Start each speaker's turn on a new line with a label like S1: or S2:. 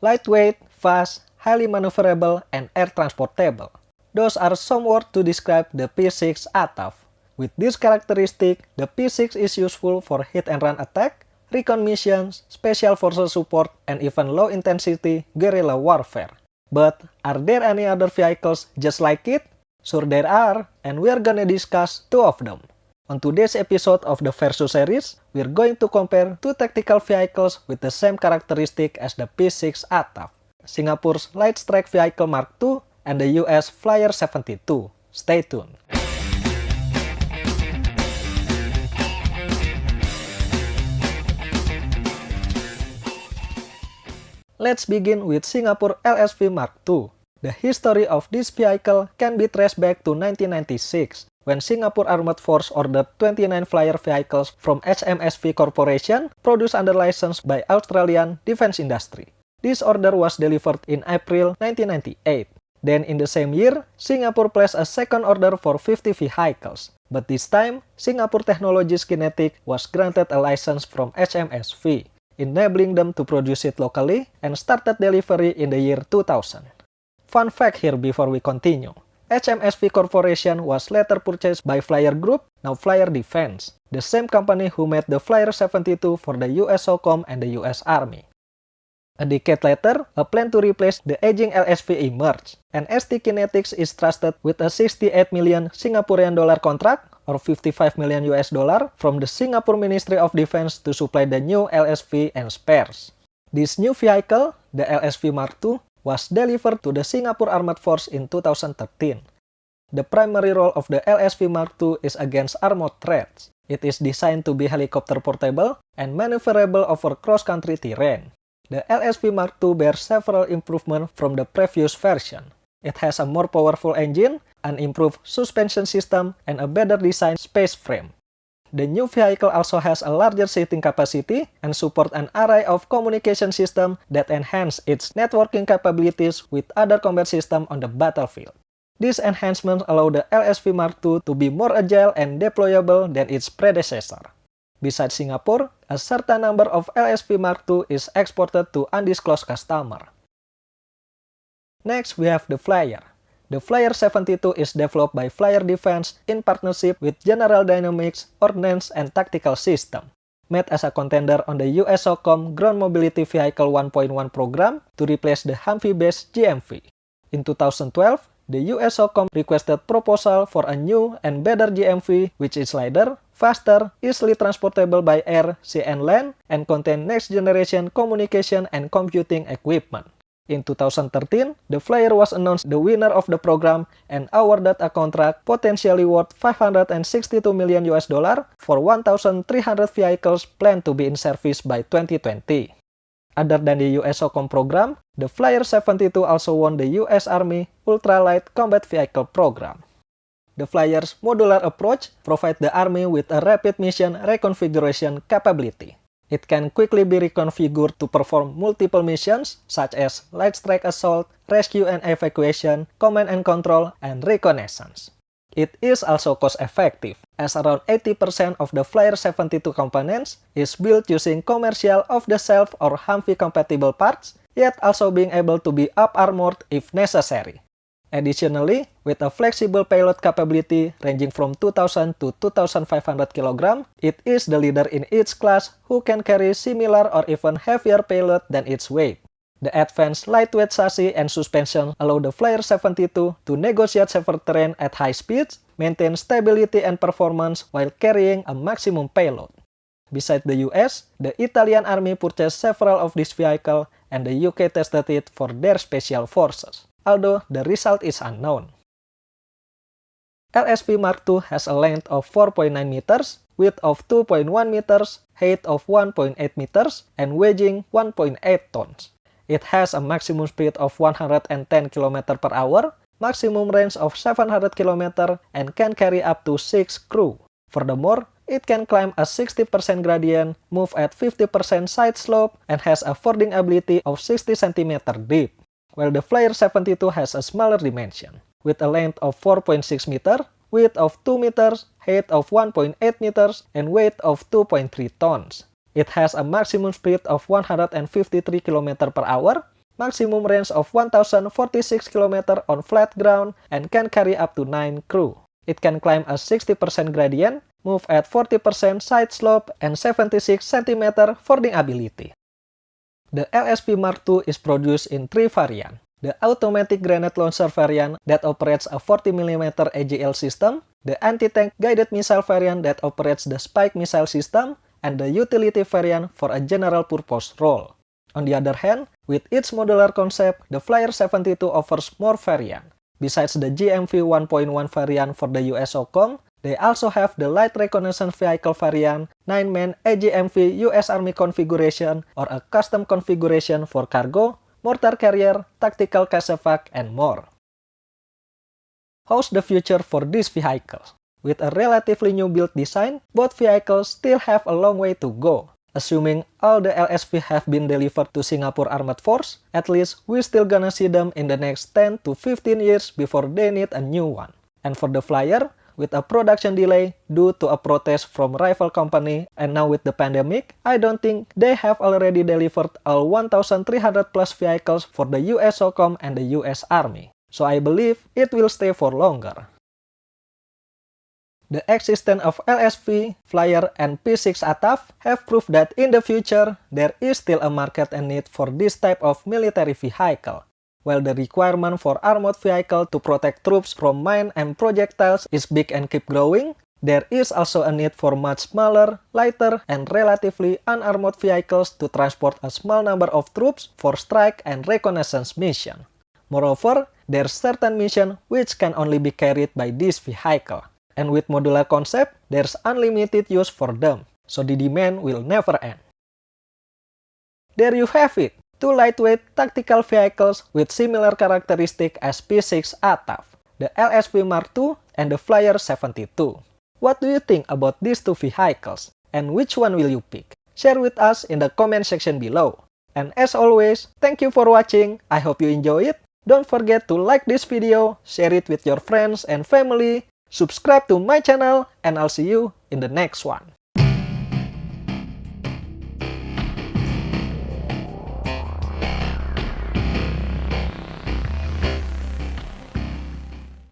S1: lightweight, fast, highly maneuverable, and air transportable. Those are some words to describe the P6 ATAF. With this characteristic, the P6 is useful for hit-and-run attack, recon missions, special forces support, and even low-intensity guerrilla warfare. But are there any other vehicles just like it? Sure there are, and we're gonna discuss two of them. On today's episode of the Versus series, we're going to compare two tactical vehicles with the same characteristic as the P6 ATAF, Singapore's Light Strike Vehicle Mark II and the US Flyer 72. Stay tuned. Let's begin with Singapore LSV Mark II. The history of this vehicle can be traced back to 1996, when Singapore Armed Force ordered 29 Flyer vehicles from HMSV Corporation, produced under license by Australian defense industry. This order was delivered in April 1998. Then in the same year, Singapore placed a second order for 50 vehicles. But this time, Singapore Technologies Kinetic was granted a license from HMSV, enabling them to produce it locally and started delivery in the year 2000. Fun fact here before we continue. HMSV Corporation was later purchased by Flyer Group, now Flyer Defense, the same company who made the Flyer 72 for the US SOCOM and the US Army. A decade later, a plan to replace the aging LSV emerged, and ST Kinetics is trusted with a 68 million Singaporean dollar contract, or 55 million US dollar, from the Singapore Ministry of Defense to supply the new LSV and spares. This new vehicle, the LSV Mark II, was delivered to the Singapore Armed Force in 2013. The primary role of the LSV Mark II is against armored threats. It is designed to be helicopter portable and maneuverable over cross-country terrain. The LSV Mark II bears several improvements from the previous version. It has a more powerful engine, an improved suspension system, and a better designed space frame. The new vehicle also has a larger seating capacity and support an array of communication systems that enhance its networking capabilities with other combat systems on the battlefield. These enhancements allow the LSV Mark II to be more agile and deployable than its predecessor. Besides Singapore, a certain number of LSV Mark II is exported to undisclosed customers. Next, we have the Flyer. The Flyer 72 is developed by Flyer Defense in partnership with General Dynamics Ordnance and Tactical System, made as a contender on the US SOCOM Ground Mobility Vehicle 1.1 program to replace the Humvee-based GMV. In 2012, the US SOCOM requested proposal for a new and better GMV which is lighter, faster, easily transportable by air, sea and land, and contain next-generation communication and computing equipment. In 2013, the Flyer was announced the winner of the program and awarded a contract potentially worth 562 million US dollar for 1,300 vehicles planned to be in service by 2020. Other than the US SOCOM program, the Flyer 72 also won the US Army Ultralight Combat Vehicle program. The Flyer's modular approach provides the Army with a rapid mission reconfiguration capability. It can quickly be reconfigured to perform multiple missions such as light strike assault, rescue and evacuation, command and control, and reconnaissance. It is also cost-effective, as around 80% of the Flyer 72 components is built using commercial off-the-shelf or Humvee-compatible parts, yet also being able to be up-armored if necessary. Additionally, with a flexible payload capability ranging from 2,000 to 2,500 kg, it is the leader in its class who can carry similar or even heavier payload than its weight. The advanced lightweight chassis and suspension allow the Flyer 72 to negotiate safer terrain at high speeds, maintain stability and performance while carrying a maximum payload. Besides the US, the Italian Army purchased several of these vehicles and the UK tested it for their special forces, although the result is unknown. LSV Mark II has a length of 4.9 meters, width of 2.1 meters, height of 1.8 meters, and weighing 1.8 tons. It has a maximum speed of 110 km per hour, maximum range of 700 km, and can carry up to 6 crew. Furthermore, it can climb a 60% gradient, move at 50% side slope, and has a fording ability of 60 cm deep, while the Flyer 72 has a smaller dimension, with a length of 4.6 meter, width of 2 meters, height of 1.8 meters, and weight of 2.3 tons. It has a maximum speed of 153 km per hour, maximum range of 1046 km on flat ground, and can carry up to 9 crew. It can climb a 60% gradient, move at 40% side slope, and 76 cm fording ability. The LSV Mark II is produced in 3 variants. The automatic grenade launcher variant that operates a 40mm AGL system, the anti-tank guided missile variant that operates the Spike missile system, and the utility variant for a general-purpose role. On the other hand, with its modular concept, the Flyer 72 offers more variants. Besides the GMV 1.1 variant for the USOCOM, they also have the Light Reconnaissance Vehicle variant, 9-man AGMV US Army configuration, or a custom configuration for cargo, mortar carrier, tactical CASEVAC, and more. How's the future for these vehicles? With a relatively new build design, both vehicles still have a long way to go. Assuming all the LSV have been delivered to Singapore Armed Force, at least we still gonna see them in the next 10 to 15 years before they need a new one. And for the Flyer, with a production delay due to a protest from rival company and now with the pandemic, I don't think they have already delivered all 1,300 plus vehicles for the USOCOM and the US Army. So I believe it will stay for longer. The existence of LSV, Flyer, and P6 ATAV have proved that in the future, there is still a market and need for this type of military vehicle. While the requirement for armored vehicle to protect troops from mine and projectiles is big and keep growing, there is also a need for much smaller, lighter, and relatively unarmored vehicles to transport a small number of troops for strike and reconnaissance mission. Moreover, there's certain mission which can only be carried by this vehicle. And with modular concept, there's unlimited use for them, so the demand will never end. There you have it, 2 lightweight tactical vehicles with similar characteristics as P6 ATAV, the LSV Mark II and the Flyer 72. What do you think about these 2 vehicles, and which one will you pick? Share with us in the comment section below. And as always, thank you for watching, I hope you enjoy it. Don't forget to like this video, share it with your friends and family, subscribe to my channel, and I'll see you in the next one.